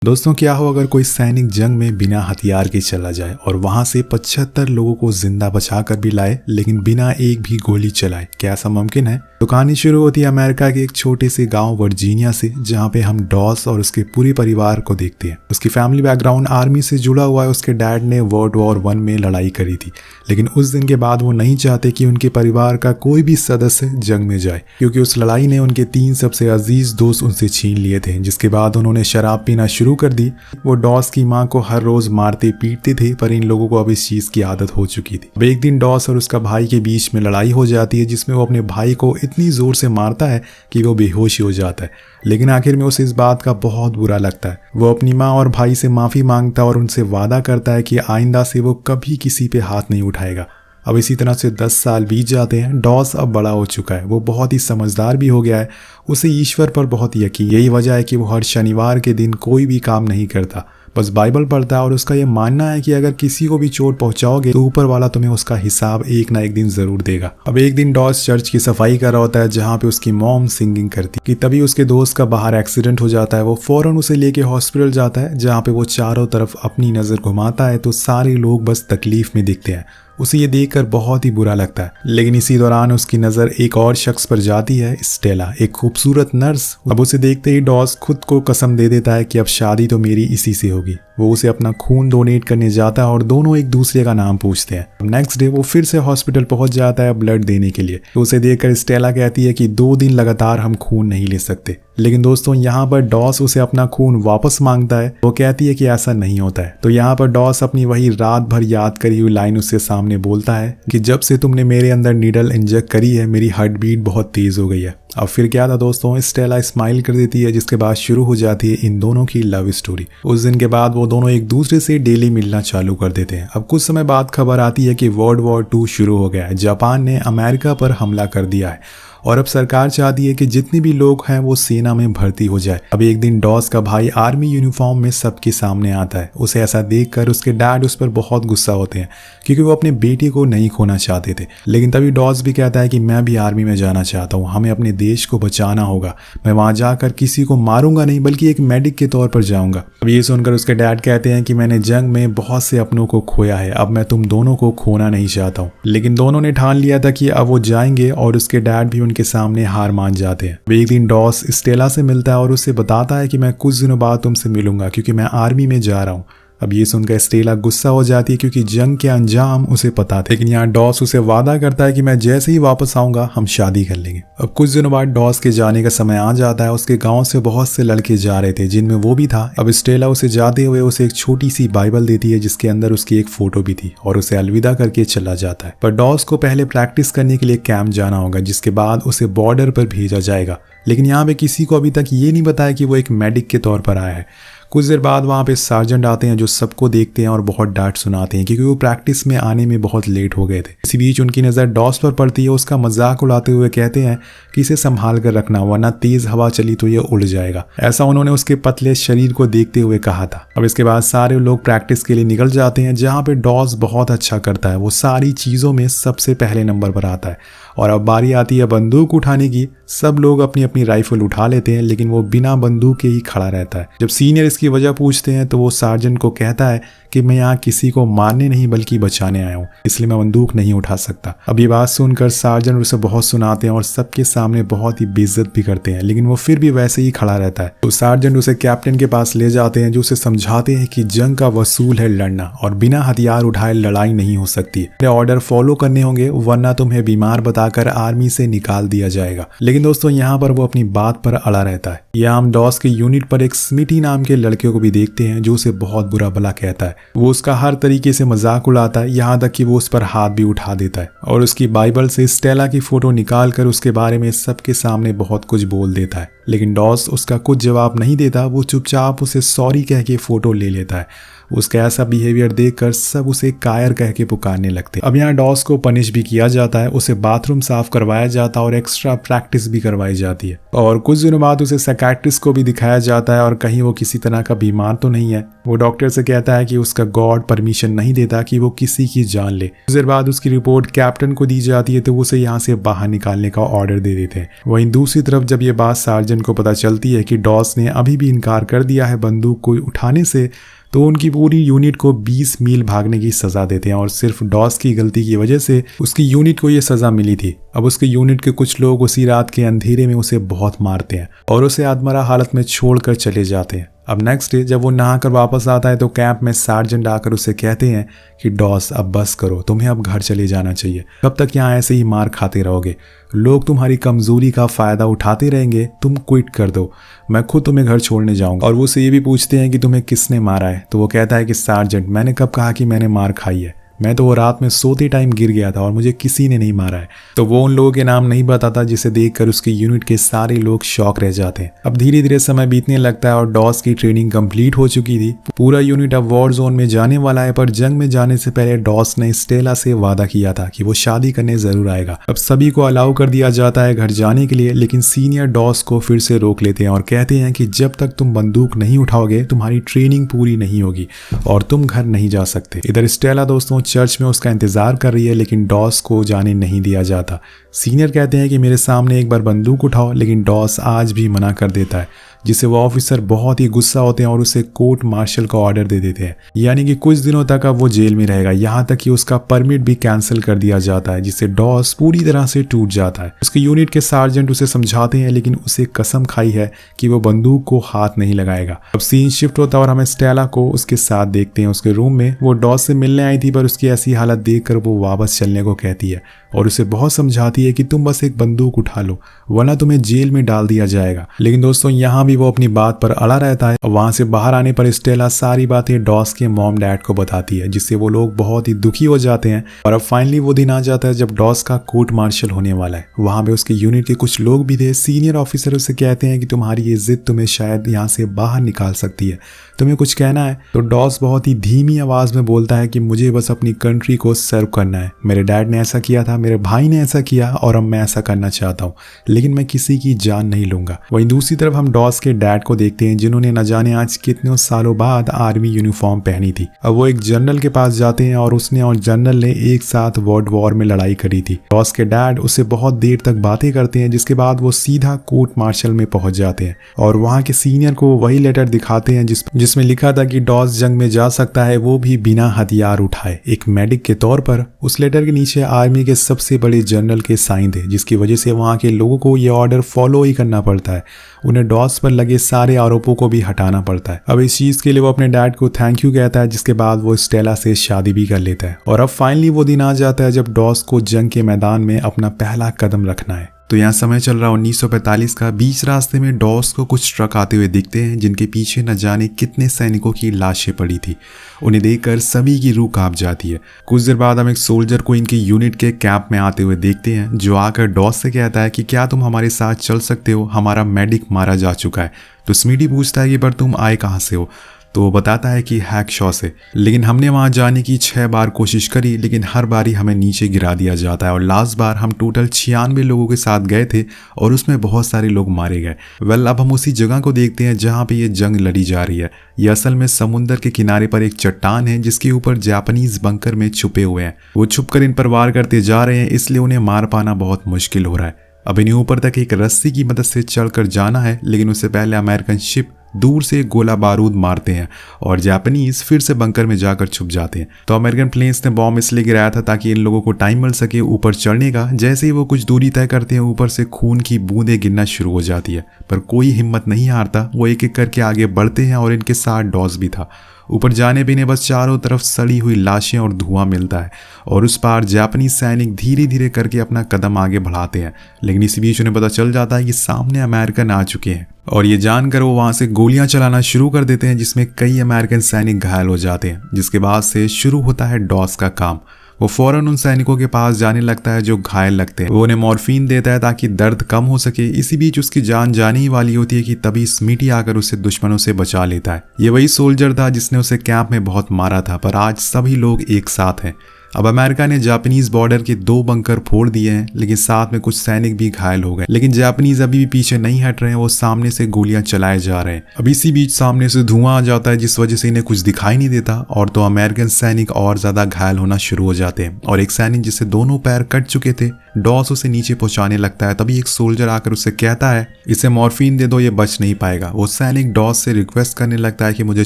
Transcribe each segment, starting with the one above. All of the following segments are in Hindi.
दोस्तों, क्या हो अगर कोई सैनिक जंग में बिना हथियार के चला जाए और वहां से 75 लोगों को जिंदा बचाकर भी लाए, लेकिन बिना एक भी गोली चलाए? क्या ऐसा मुमकिन है? तो कहानी शुरू होती है अमेरिका के एक छोटे से गांव वर्जीनिया से, जहां पे हम डॉस और उसके पूरे परिवार को देखते हैं। उसकी फैमिली बैकग्राउंड आर्मी से जुड़ा हुआ है। उसके डैड ने वर्ल्ड वॉर 1 में लड़ाई करी थी, लेकिन उस दिन के बाद वो नहीं चाहते कि उनके परिवार का कोई भी सदस्य जंग में जाए, क्योंकि उस लड़ाई ने उनके 3 सबसे अजीज दोस्त उनसे छीन लिए थे, जिसके बाद उन्होंने शराब पीना शुरू कर दी। वो डॉस की मां को हर रोज मारते पीटते थे, पर इन लोगों को अब इस चीज की आदत हो चुकी थी। अब एक दिन डॉस और उसका भाई के बीच में लड़ाई हो जाती है, जिसमें वो अपने भाई को इतनी जोर से मारता है कि वो बेहोश हो जाता है। लेकिन आखिर में उसे इस बात का बहुत बुरा लगता है। वो अपनी माँ और भाई से माफी मांगता है और उनसे वादा करता है कि आइंदा से वो कभी किसी पे हाथ नहीं उठाएगा। अब इसी तरह से 10 साल बीत जाते हैं। डॉस अब बड़ा हो चुका है, वो बहुत ही समझदार भी हो गया है। उसे ईश्वर पर बहुत यकीन, यही वजह है कि वो हर शनिवार के दिन कोई भी काम नहीं करता, बस बाइबल पढ़ता है। और उसका यह मानना है कि अगर किसी को भी चोट पहुंचाओगे तो ऊपर वाला तुम्हें उसका हिसाब एक ना एक दिन जरूर देगा। अब एक दिन डॉस चर्च की सफाई कर रहा होता है, जहां पे उसकी मॉम सिंगिंग करती कि तभी उसके दोस्त का बाहर एक्सीडेंट हो जाता है। वो फौरन उसे लेके हॉस्पिटल जाता है, जहां पे वो चारों तरफ अपनी नजर घुमाता है तो सारे लोग बस तकलीफ में दिखते हैं। उसे ये देखकर बहुत ही बुरा लगता है। लेकिन इसी दौरान उसकी नज़र एक और शख्स पर जाती है, स्टेला, एक खूबसूरत नर्स। अब उसे देखते ही डॉस खुद को कसम दे देता है कि अब शादी तो मेरी इसी से होगी। वो उसे अपना खून डोनेट करने जाता है और दोनों एक दूसरे का नाम पूछते हैं। नेक्स्ट डे वो फिर से हॉस्पिटल पहुंच जाता है ब्लड देने के लिए। तो उसे देखकर स्टेला कहती है कि 2 दिन लगातार हम खून नहीं ले सकते। लेकिन दोस्तों, यहाँ पर डॉस उसे अपना खून वापस मांगता है। वो कहती है कि ऐसा नहीं होता है। तो यहाँ पर डॉस अपनी वही रात भर याद करी हुई लाइन उससे सामने बोलता है कि जब से तुमने मेरे अंदर नीडल इंजेक्ट करी है, मेरी हार्ट बीट बहुत तेज हो गई है। अब फिर क्या था दोस्तों, स्टेला स्माइल कर देती है, जिसके बाद शुरू हो जाती है इन दोनों की लव स्टोरी। उस दिन के बाद वो दोनों एक दूसरे से डेली मिलना चालू कर देते हैं। अब कुछ समय बाद खबर आती है कि वर्ल्ड वॉर 2 शुरू हो गया है। जापान ने अमेरिका पर हमला कर दिया है और अब सरकार चाहती है कि जितने भी लोग हैं वो सेना में भर्ती हो जाए। अब एक दिन डॉस का भाई आर्मी यूनिफॉर्म में सबके सामने आता है। उसे ऐसा देखकर उसके डैड उस पर बहुत गुस्सा होते हैं, क्योंकि वो अपने बेटे को नहीं खोना चाहते थे। लेकिन तभी डॉस भी कहता है कि मैं भी आर्मी में जाना चाहता हूँ, हमें अपने देश को बचाना होगा। मैं वहां जाकर किसी को मारूंगा नहीं, बल्कि एक मेडिक के तौर पर जाऊंगा। अब ये सुनकर उसके डैड कहते हैं कि मैंने जंग में बहुत से अपनों को खोया है, अब मैं तुम दोनों को खोना नहीं चाहता हूँ। लेकिन दोनों ने ठान लिया था कि अब वो जाएंगे और उसके डैड भी उनके सामने हार मान जाते हैं। एक दिन डॉस स्टेला से मिलता है और उससे बताता है कि मैं कुछ दिनों बाद तुमसे मिलूंगा, क्योंकि मैं आर्मी में जा रहा हूँ। अब ये सुनकर स्टेला गुस्सा हो जाती है, क्योंकि जंग के अंजाम उसे पता थे। लेकिन यहाँ डॉस उसे वादा करता है कि मैं जैसे ही वापस आऊंगा हम शादी कर लेंगे। अब कुछ दिनों बाद डॉस के जाने का समय आ जाता है। उसके गांव से बहुत से लड़के जा रहे थे, जिनमें वो भी था। अब स्टेला उसे जाते हुए उसे एक छोटी सी बाइबल देती है, जिसके अंदर उसकी एक फोटो भी थी, और उसे अलविदा करके चला जाता है। पर डॉस को पहले प्रैक्टिस करने के लिए कैंप जाना होगा, जिसके बाद उसे बॉर्डर पर भेजा जाएगा। लेकिन यहाँ पे किसी को अभी तक ये नहीं बताया कि वो एक मेडिक के तौर पर आया है। कुछ देर बाद वहाँ पे सार्जेंट आते हैं, जो सबको देखते हैं और बहुत डांट सुनाते हैं, क्योंकि वो प्रैक्टिस में आने में बहुत लेट हो गए थे। इसी बीच उनकी नज़र डॉस पर पड़ती है। उसका मजाक उड़ाते हुए कहते हैं कि इसे संभाल कर रखना, वरना तेज हवा चली तो ये उड़ जाएगा। ऐसा उन्होंने उसके पतले शरीर को देखते हुए कहा था। अब इसके बाद सारे लोग प्रैक्टिस के लिए निकल जाते हैं, जहाँ पे डॉस बहुत अच्छा करता है। वो सारी चीज़ों में सबसे पहले नंबर पर आता है। और अब बारी आती है बंदूक उठाने की। सब लोग अपनी अपनी राइफल उठा लेते हैं, लेकिन वो बिना बंदूक के ही खड़ा रहता है। जब सीनियर इसकी वजह पूछते हैं तो वो सार्जेंट को कहता है कि मैं यहाँ किसी को मारने नहीं बल्कि बचाने आया हूँ, इसलिए मैं बंदूक नहीं उठा सकता। अब ये बात सुनकर सार्जेंट उसे बहुत सुनाते हैं और सबके सामने बहुत ही बेइज्जत भी करते हैं, लेकिन वो फिर भी वैसे ही खड़ा रहता है। तो सार्जेंट उसे कैप्टन के पास ले जाते हैं, जो उसे समझाते हैं कि जंग का वसूल है लड़ना, और बिना हथियार उठाए लड़ाई नहीं हो सकती। ऑर्डर फॉलो करने होंगे, वरना तुम्हें बीमार बताकर आर्मी से निकाल दिया जाएगा। लेकिन दोस्तों, यहाँ पर वो अपनी बात पर अड़ा रहता है। यहाँ हम डॉस के यूनिट पर एक स्मिटी नाम के लड़के को भी देखते हैं, जो उसे बहुत बुरा भला कहता है। वो उसका हर तरीके से मजाक उड़ाता है, यहाँ तक कि वो उस पर हाथ भी उठा देता है, और उसकी बाइबल से स्टेला की फोटो निकाल कर उसके बारे में सबके सामने बहुत कुछ बोल देता है। लेकिन डॉस उसका कुछ जवाब नहीं देता। वो चुपचाप उसे सॉरी कह के फोटो ले लेता है। उसका ऐसा बिहेवियर देखकर सब उसे कायर कह के पुकारने लगते। अब यहाँ डॉस को पनिश भी किया जाता है, उसे बाथरूम साफ करवाया जाता है और एक्स्ट्रा प्रैक्टिस भी करवाई जाती है। और कुछ दिनों बाद उसे साइकियाट्रिस्ट को भी दिखाया जाता है, और कहीं वो किसी तरह का बीमार तो नहीं है। वो डॉक्टर से कहता है कि उसका गॉड परमिशन नहीं देता कि वो किसी की जान ले। कुछ देर बाद उसकी रिपोर्ट कैप्टन को दी जाती है, तो वो उसे यहाँ से बाहर निकालने का ऑर्डर दे देते हैं। वहीं दूसरी तरफ जब ये बात सार्जेंट सर्जन को पता चलती है कि डॉस ने अभी भी इनकार कर दिया है बंदूक को उठाने से, तो उनकी पूरी यूनिट को 20 मील भागने की सज़ा देते हैं और सिर्फ डॉस की गलती की वजह से उसकी यूनिट को ये सज़ा मिली थी। अब उसके यूनिट के कुछ लोग उसी रात के अंधेरे में उसे बहुत मारते हैं और उसे आत्मरा हालत में छोड़कर चले जाते हैं। अब नेक्स्ट डे जब वो नहाकर वापस आता है तो कैंप में सार्जेंट आकर उसे कहते हैं कि डॉस अब बस करो, तुम्हें अब घर चले जाना चाहिए। कब तक यहाँ ऐसे ही मार खाते रहोगे? लोग तुम्हारी कमजोरी का फायदा उठाते रहेंगे, तुम क्विट कर दो, मैं खुद तुम्हें घर छोड़ने जाऊंगा। और वो उसे ये भी पूछते हैं कि तुम्हें किसने मारा है, तो वो कहता है कि सार्जेंट, मैंने कब कहा कि मैंने मार खाई है, मैं तो वो रात में सोते टाइम गिर गया था और मुझे किसी ने नहीं मारा है। तो वो उन लोगों के नाम नहीं बताता, जिसे देखकर उसकी यूनिट के सारे लोग शॉक रह जाते हैं। अब धीरे धीरे समय बीतने लगता है और डॉस की ट्रेनिंग कंप्लीट हो चुकी थी। पूरा यूनिट अब वॉर जोन में जाने वाला है, पर जंग में जाने से पहले डॉस ने स्टेला से वादा किया था कि वो शादी करने जरूर आएगा। अब सभी को अलाउ कर दिया जाता है घर जाने के लिए, लेकिन सीनियर डॉस को फिर से रोक लेते हैं और कहते हैं कि जब तक तुम बंदूक नहीं उठाओगे तुम्हारी ट्रेनिंग पूरी नहीं होगी और तुम घर नहीं जा सकते। इधर स्टेला दोस्तों चर्च में उसका इंतजार कर रही है, लेकिन डॉस को जाने नहीं दिया जाता। सीनियर कहते हैं कि मेरे सामने एक बार बंदूक उठाओ, लेकिन डॉस आज भी मना कर देता है, जिससे वो ऑफिसर बहुत ही गुस्सा होते हैं और उसे कोर्ट मार्शल का ऑर्डर दे देते हैं। यानी कि कुछ दिनों तक अब वो जेल में रहेगा, यहाँ तक कि उसका परमिट भी कैंसिल कर दिया जाता है, जिससे डॉस पूरी तरह से टूट जाता है। उसके यूनिट के सार्जेंट उसे समझाते हैं, लेकिन उसे कसम खाई है कि वो बंदूक को हाथ नहीं लगाएगा। अब सीन शिफ्ट होता है और हमें स्टेला को उसके साथ देखते हैं। उसके रूम में वो डॉस से मिलने आई थी, पर उसकी ऐसी हालत देखकर वो वापस चलने को कहती है और उसे बहुत समझाती है कि तुम बस एक बंदूक उठा लो, वरना तुम्हें जेल में डाल दिया जाएगा। लेकिन दोस्तों यहाँ भी वो अपनी बात पर अड़ा रहता है और वहां से बाहर आने पर स्टेला सारी बातें डॉस के मॉम डैड को बताती है, जिससे वो लोग बहुत ही दुखी हो जाते हैं। और अब फाइनली वो दिन आ जाता है जब डॉस का कोर्ट मार्शल होने वाला है। वहां पे उसके यूनिट के कुछ लोग भी थे। सीनियर ऑफिसर उसे कहते हैं कि तुम्हारी ये जिद तुम्हें शायद यहाँ से बाहर निकाल सकती है, तुम्हें कुछ कहना है? तो डॉस बहुत ही धीमी आवाज में बोलता है कि मुझे बस अपनी कंट्री को सर्व करना है। मेरे डैड ने ऐसा किया था, मेरे भाई ने ऐसा किया और अब मैं ऐसा करना चाहता हूँ, लेकिन मैं किसी की जान नहीं लूंगा। वहीं दूसरी तरफ हम डॉस के डैड को देखते हैं, जिन्होंने न जाने आज कितने सालों बाद आर्मी यूनिफॉर्म पहनी थी। अब वो एक जनरल के पास जाते हैं और उसने और जनरल ने एक साथ वर्ल्ड वॉर में लड़ाई करी थी। डॉस के डैड उससे बहुत देर तक बातें करते हैं, जिसके बाद वो सीधा कोर्ट मार्शल में पहुंच जाते हैं और वहां के सीनियर को वही लेटर दिखाते हैं जिसमें लिखा था कि डॉस जंग में जा सकता है, वो भी बिना हथियार उठाए, एक मेडिक के तौर पर। उस लेटर के नीचे आर्मी के सबसे बड़े जनरल के साइन थे, जिसकी वजह से वहां के लोगों को ये ऑर्डर फॉलो ही करना पड़ता है। उन्हें डॉस पर लगे सारे आरोपों को भी हटाना पड़ता है। अब इस चीज के लिए वो अपने डैड को थैंक यू कहता है, जिसके बाद वो स्टेला से शादी भी कर लेता है। और अब फाइनली वो दिन आ जाता है जब डॉस को जंग के मैदान में अपना पहला कदम रखना है। तो यहाँ समय चल रहा 1945 का। बीच रास्ते में डॉस को कुछ ट्रक आते हुए दिखते हैं, जिनके पीछे न जाने कितने सैनिकों की लाशें पड़ी थी। उन्हें देखकर सभी की रूह कांप जाती है। कुछ देर बाद हम एक सोल्जर को इनके यूनिट के कैंप में आते हुए देखते हैं, जो आकर डॉस से कहता है कि क्या तुम हमारे साथ चल सकते हो, हमारा मेडिक मारा जा चुका है। तो स्मीटी पूछता है कि पर तुम आए कहाँ से हो? तो वो बताता है कि हैकशॉ से, लेकिन हमने वहां जाने की 6 बार कोशिश करी, लेकिन हर बारी हमें नीचे गिरा दिया जाता है और लास्ट बार हम टोटल 96 लोगों के साथ गए थे और उसमें बहुत सारे लोग मारे गए। अब हम उसी जगह को देखते हैं जहां पे ये जंग लड़ी जा रही है। ये असल में समुद्र के किनारे पर एक चट्टान है, जिसके ऊपर जापानीज बंकर में छुपे हुए हैं। वो छुपकर इन पर वार करते जा रहे हैं, इसलिए उन्हें मार पाना बहुत मुश्किल हो रहा है। अब इन्हें ऊपर तक एक रस्सी की मदद से चढ़कर जाना है, लेकिन उससे पहले अमेरिकन शिप दूर से गोला बारूद मारते हैं और जापानीज फिर से बंकर में जाकर छुप जाते हैं। तो अमेरिकन प्लेन्स ने बॉम्ब इसलिए गिराया था ताकि इन लोगों को टाइम मिल सके ऊपर चढ़ने का। जैसे ही वो कुछ दूरी तय करते हैं, ऊपर से खून की बूंदें गिरना शुरू हो जाती है, पर कोई हिम्मत नहीं हारता। वो एक एक करके आगे बढ़ते हैं और इनके साथ डॉस भी था। ऊपर जाने भी ने बस चारों तरफ सड़ी हुई लाशें और धुआं मिलता है और उस पार जापानी सैनिक धीरे धीरे करके अपना कदम आगे बढ़ाते हैं। लेकिन इसी बीच उन्हें पता चल जाता है कि सामने अमेरिकन आ चुके हैं और ये जानकर वो वहां से गोलियां चलाना शुरू कर देते हैं, जिसमें कई अमेरिकन सैनिक घायल हो जाते हैं। जिसके बाद से शुरू होता है डॉस का काम। वो फौरन उन सैनिकों के पास जाने लगता है जो घायल लगते हैं। वो उन्हें मॉर्फिन देता है ताकि दर्द कम हो सके। इसी बीच उसकी जान जाने ही वाली होती है कि तभी स्मीटी आकर उसे दुश्मनों से बचा लेता है। ये वही सोल्जर था जिसने उसे कैंप में बहुत मारा था, पर आज सभी लोग एक साथ हैं। अब अमेरिका ने जापानीज बॉर्डर के 2 बंकर फोड़ दिए हैं, लेकिन साथ में कुछ सैनिक भी घायल हो गए। लेकिन जापानीज अभी भी पीछे नहीं हट रहे हैं, वो सामने से गोलियां चलाए जा रहे हैं। अब इसी बीच सामने से धुआं आ जाता है, जिस वजह से इन्हें कुछ दिखाई नहीं देता और तो अमेरिकन सैनिक और ज्यादा घायल होना शुरू हो जाते हैं। और एक सैनिक जिससे दोनों पैर कट चुके थे, डॉस उसे नीचे पहुंचाने लगता है। तभी एक सोल्जर आकर उससे कहता है इसे मॉर्फिन दे दो, ये बच नहीं पाएगा। वो सैनिक डॉस से रिक्वेस्ट करने लगता है कि मुझे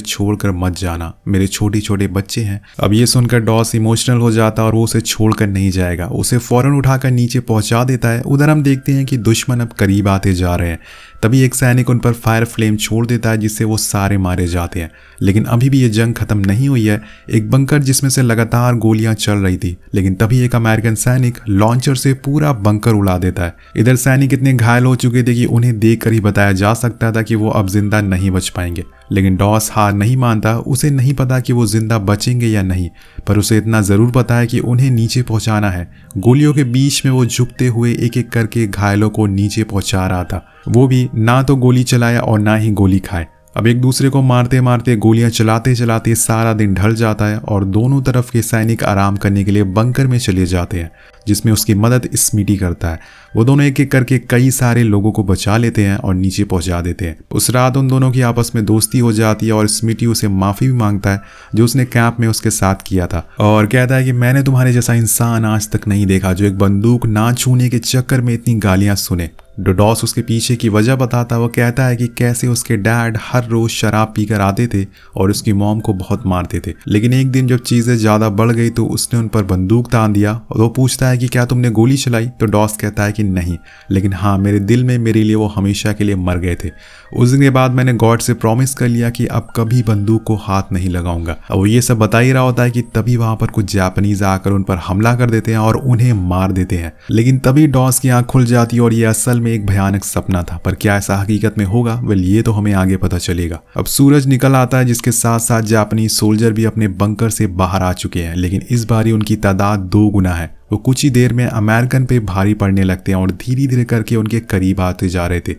छोड़कर मत जाना, मेरे छोटे छोटे बच्चे हैं। अब ये सुनकर डॉस इमोशनल हो जाता है और वो उसे छोड़कर नहीं जाएगा, उसे फौरन उठाकर नीचे पहुंचा देता है। उधर हम देखते हैं कि दुश्मन अब करीब आते जा रहे हैं। तभी एक सैनिक उन पर फायर फ्लेम छोड़ देता है, जिससे वो सारे मारे जाते हैं। लेकिन अभी भी ये जंग खत्म नहीं हुई है। एक बंकर जिसमें से लगातार गोलियां चल रही थी, लेकिन तभी एक अमेरिकन सैनिक लॉन्चर से पूरा बंकर उड़ा देता है। इधर सैनिक इतने घायल हो चुके थे कि उन्हें देखकर ही बताया जा सकता था कि वो अब जिंदा नहीं बच पाएंगे। लेकिन डॉस हार नहीं मानता। उसे नहीं पता कि वो जिंदा बचेंगे या नहीं, पर उसे इतना जरूर पता है कि उन्हें नीचे पहुंचाना है। गोलियों के बीच में वो झुकते हुए एक एक करके घायलों को नीचे पहुंचा रहा था। वो भी ना तो गोली चलाया और ना ही गोली खाए। अब एक दूसरे को मारते मारते गोलियां चलाते चलाते सारा दिन ढल जाता है और दोनों तरफ के सैनिक आराम करने के लिए बंकर में चले जाते हैं, जिसमें उसकी मदद स्मिटी करता है। वो दोनों एक एक करके कई सारे लोगों को बचा लेते हैं और नीचे पहुंचा देते हैं। उस रात उन दोनों की आपस में दोस्ती हो जाती है और स्मिटी उसे माफी भी मांगता है जो उसने कैंप में उसके साथ किया था, और कहता है कि मैंने तुम्हारे जैसा इंसान आज तक नहीं देखा जो एक बंदूक ना छूने के चक्कर में इतनी गालियां सुने। डॉस उसके पीछे की वजह बताता, वो कहता है कि कैसे उसके डैड हर रोज शराब पीकर आते थे और उसकी मॉम को बहुत मारते थे। लेकिन एक दिन जब चीजें ज्यादा बढ़ गई तो उसने उन पर बंदूक तान दिया और वो पूछता है कि क्या तुमने गोली चलाई? तो डॉस कहता है कि नहीं, लेकिन हाँ मेरे दिल में मेरे लिए वो हमेशा के लिए मर गए थे। उस दिन के बाद मैंने गॉड से प्रॉमिस कर लिया कि अब कभी बंदूक को हाथ नहीं लगाऊंगा। अब वो ये सब बता ही रहा होता है कि तभी वहां पर कुछ जापानीज आकर उन पर हमला कर देते हैं और उन्हें मार देते हैं। लेकिन तभी डॉस की आंख खुल जाती है और ये असल में एक भयानक सपना था, पर क्या ऐसा हकीकत में होगा वेल ये तो हमें आगे पता चलेगा। अब सूरज निकल आता है, जिसके साथ साथ जापानी सोल्जर भी अपने बंकर से बाहर आ चुके हैं, लेकिन इस बार उनकी तादाद 2 गुना है। वो कुछ ही देर में अमेरिकन पे भारी पड़ने लगते हैं और धीरे धीरे करके उनके करीब आते जा रहे थे,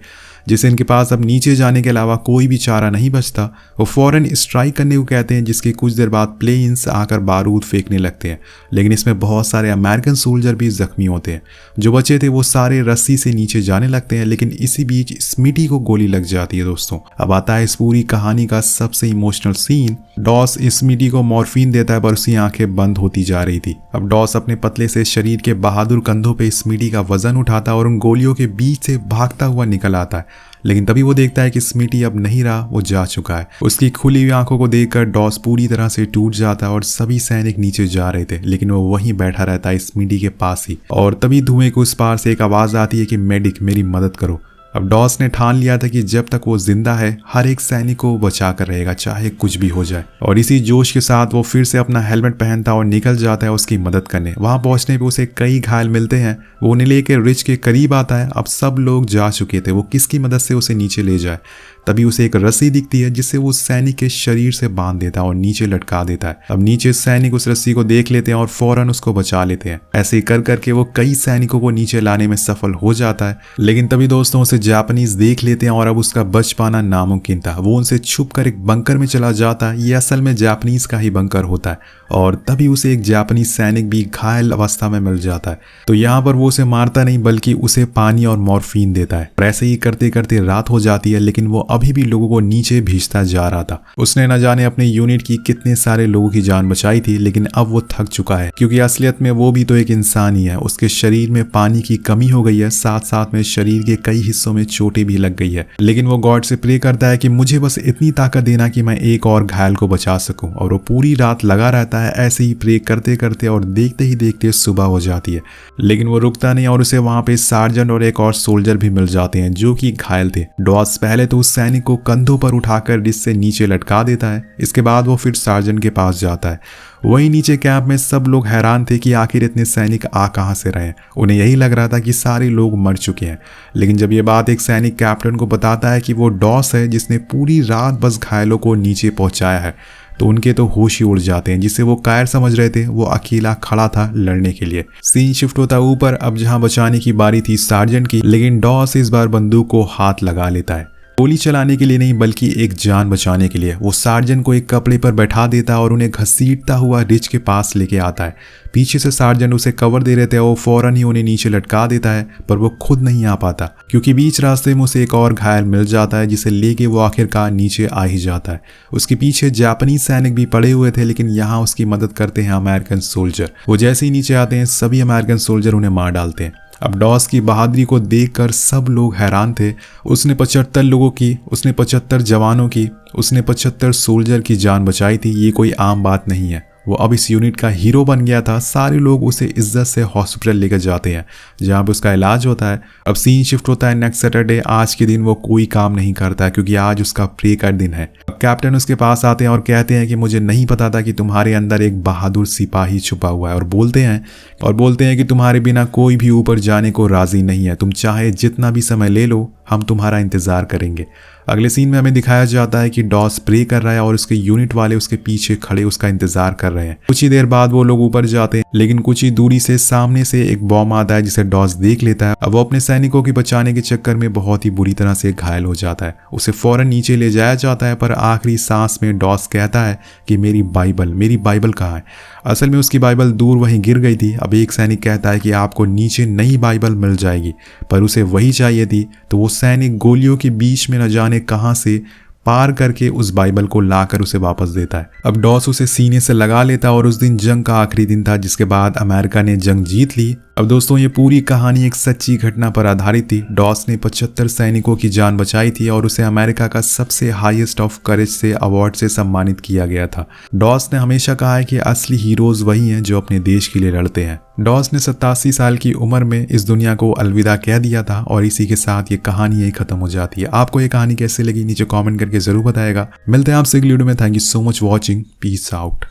जिससे इनके पास अब नीचे जाने के अलावा कोई भी चारा नहीं बचता। वो फौरन स्ट्राइक करने को कहते हैं, जिसके कुछ देर बाद प्लेन्स आकर बारूद फेंकने लगते हैं। लेकिन इसमें बहुत सारे अमेरिकन सोल्जर भी जख्मी होते हैं। जो बचे थे वो सारे रस्सी से नीचे जाने लगते हैं, लेकिन इसी बीच स्मिटी को गोली लग जाती है। दोस्तों अब आता है इस पूरी कहानी का सबसे इमोशनल सीन। डॉस स्मिटी को मॉर्फिन देता है, पर उसकी आंखें बंद होती जा रही थी। अब डॉस अपने पतले से शरीर के बहादुर कंधों पे स्मिटी का वजन उठाता और उन गोलियों के बीच से भागता हुआ निकल आता है। लेकिन तभी वो देखता है कि स्मिटी अब नहीं रहा, वो जा चुका है। उसकी खुली हुई आंखों को देखकर डॉस पूरी तरह से टूट जाता है और सभी सैनिक नीचे जा रहे थे, लेकिन वो वहीं बैठा रहता है स्मिटी के पास ही। और तभी धुएं के उस पार से एक आवाज आती है कि मेडिक मेरी मदद करो। अब डॉस ने ठान लिया था कि जब तक वो जिंदा है हर एक सैनिक को बचा कर रहेगा, चाहे कुछ भी हो जाए। और इसी जोश के साथ वो फिर से अपना हेलमेट पहनता और निकल जाता है उसकी मदद करने। वहां पहुंचने पे उसे कई घायल मिलते हैं। वो उन्हें लेकर रिच के करीब आता है। अब सब लोग जा चुके थे, वो किसकी मदद से उसे नीचे ले जाए। तभी उसे एक रस्सी दिखती है, जिससे वो सैनिक के शरीर से बांध देता है और नीचे लटका देता है। अब नीचे सैनिक उस रस्सी को देख लेते हैं और फौरन उसको बचा लेते हैं। ऐसे ही कर करके वो कई सैनिकों को नीचे लाने में सफल हो जाता है। लेकिन तभी दोस्तों उसे जापानीज देख लेते हैं और अब उसका बच पाना नामुमकिन था। वो उनसे छुप कर एक बंकर में चला जाता है। ये असल में जापानीज का ही बंकर होता है। और तभी उसे एक जापानीज सैनिक भी घायल अवस्था में मिल जाता है। तो यहाँ पर वो उसे मारता नहीं, बल्कि उसे पानी और मॉर्फिन देता है। ऐसे ही करते करते रात हो जाती है, लेकिन वो अभी भी लोगों को नीचे भेजता जा रहा था। उसने न जाने अपने यूनिट की कितने सारे लोगों की जान बचाई थी, लेकिन अब वो थक चुका है, क्योंकि असलियत में वो भी तो एक इंसान ही है। उसके शरीर में पानी की कमी हो गई है, साथ साथ में शरीर के कई हिस्सों में चोटें भी लग गई है। लेकिन वो गॉड से प्रे करता है कि मुझे बस इतनी ताकत देना कि मैं एक और घायल को बचा सकूं। और वो पूरी रात लगा रहता है ऐसे ही प्रे करते करते, और देखते ही देखते सुबह हो जाती है। लेकिन वो रुकता नहीं और उसे वहां पे सार्जेंट और एक और सोल्जर भी मिल जाते हैं जो कि घायल थे। डॉस पहले तो उस सैनिक को कंधों पर उठाकर रिस से नीचे लटका देता है। इसके बाद वो फिर सार्जेंट के पास जाता है। वहीं नीचे कैंप में सब लोग हैरान थे कि आखिर इतने सैनिक आ कहां से रहे। उन्हें यही लग रहा था कि सारे लोग मर चुके हैं। लेकिन जब ये बात एक सैनिक कैप्टन को बताता है कि वो डॉस है जिसने पूरी रात बस घायलों को नीचे पहुंचाया है, तो उनके तो होश ही उड़ जाते हैं। जिसे वो कायर समझ रहे थे, वो अकेला खड़ा था लड़ने के लिए। सीन शिफ्ट होता ऊपर, अब जहां बचाने की बारी थी सार्जेंट की, लेकिन डॉस इस बार बंदूक को हाथ लगा लेता है। गोली चलाने के लिए नहीं बल्कि एक जान बचाने के लिए। वो सार्जेंट को एक कपड़े पर बैठा देता है और उन्हें घसीटता हुआ रिच के पास लेके आता है। पीछे से सार्जेंट उसे कवर दे रहे थे, वो फौरन ही उन्हें नीचे लटका देता है, पर वो खुद नहीं आ पाता क्योंकि बीच रास्ते में उसे एक और घायल मिल जाता है जिसे लेके वो आखिरकार नीचे आ ही जाता है। उसके पीछे जापानी सैनिक भी पड़े हुए थे, लेकिन यहाँ उसकी मदद करते हैं अमेरिकन सोल्जर। वो जैसे ही नीचे आते हैं सभी अमेरिकन सोल्जर उन्हें मार डालते हैं। अब डॉस की बहादुरी को देखकर सब लोग हैरान थे। उसने 75 लोगों की, उसने 75 जवानों की, उसने 75 सोल्जर की जान बचाई थी। ये कोई आम बात नहीं है। वो अब इस यूनिट का हीरो बन गया था। सारे लोग उसे इज्जत से हॉस्पिटल लेकर जाते हैं जहाँ पे उसका इलाज होता है। अब सीन शिफ्ट होता है नेक्स्ट सैटरडे। आज के दिन वो कोई काम नहीं करता क्योंकि आज उसका प्रे का दिन है। अब कैप्टन उसके पास आते हैं और कहते हैं कि मुझे नहीं पता था कि तुम्हारे अंदर एक बहादुर सिपाही छुपा हुआ है, और बोलते हैं कि तुम्हारे बिना कोई भी ऊपर जाने को राजी नहीं है। तुम चाहे जितना भी समय ले लो, हम तुम्हारा इंतजार करेंगे। अगले सीन में हमें दिखाया जाता है कि डॉस प्रे कर रहा है और उसके यूनिट वाले उसके पीछे खड़े उसका इंतजार कर रहे हैं। कुछ ही देर बाद वो लोग ऊपर जाते हैं, लेकिन कुछ ही दूरी से सामने से एक बॉम्ब आता है जिसे डॉस देख लेता है। अब वो अपने सैनिकों की बचाने के चक्कर में बहुत ही बुरी तरह से घायल हो जाता है। उसे फौरन नीचे ले जाया जाता है, पर आखिरी सांस में डॉस कहता है कि मेरी बाइबल कहाँ है। असल में उसकी बाइबल दूर वहीं गिर गई थी। अब एक सैनिक कहता है कि आपको नीचे नई बाइबल मिल जाएगी, पर उसे वही चाहिए थी। तो वो सैनिक गोलियों के बीच में न जाने कहां से पार करके उस बाइबल को लाकर उसे वापस देता है। अब डॉस उसे सीने से लगा लेता है और उस दिन जंग का आखिरी दिन था, जिसके बाद अमेरिका ने जंग जीत ली। अब दोस्तों, ये पूरी कहानी एक सच्ची घटना पर आधारित थी। डॉस ने 75 सैनिकों की जान बचाई थी और उसे अमेरिका का सबसे हाईएस्ट ऑफ करेज से अवार्ड से सम्मानित किया गया था। डॉस ने हमेशा कहा है कि असली हीरोज वही हैं जो अपने देश के लिए लड़ते हैं। डॉस ने 87 साल की उम्र में इस दुनिया को अलविदा कह दिया था और इसी के साथ ये कहानी यही खत्म हो जाती है। आपको ये कहानी कैसे लगी नीचे कमेंट करके जरूर बताएगा। मिलते हैं आपसे अगली वीडियो में। Thank you so much watching. Peace out.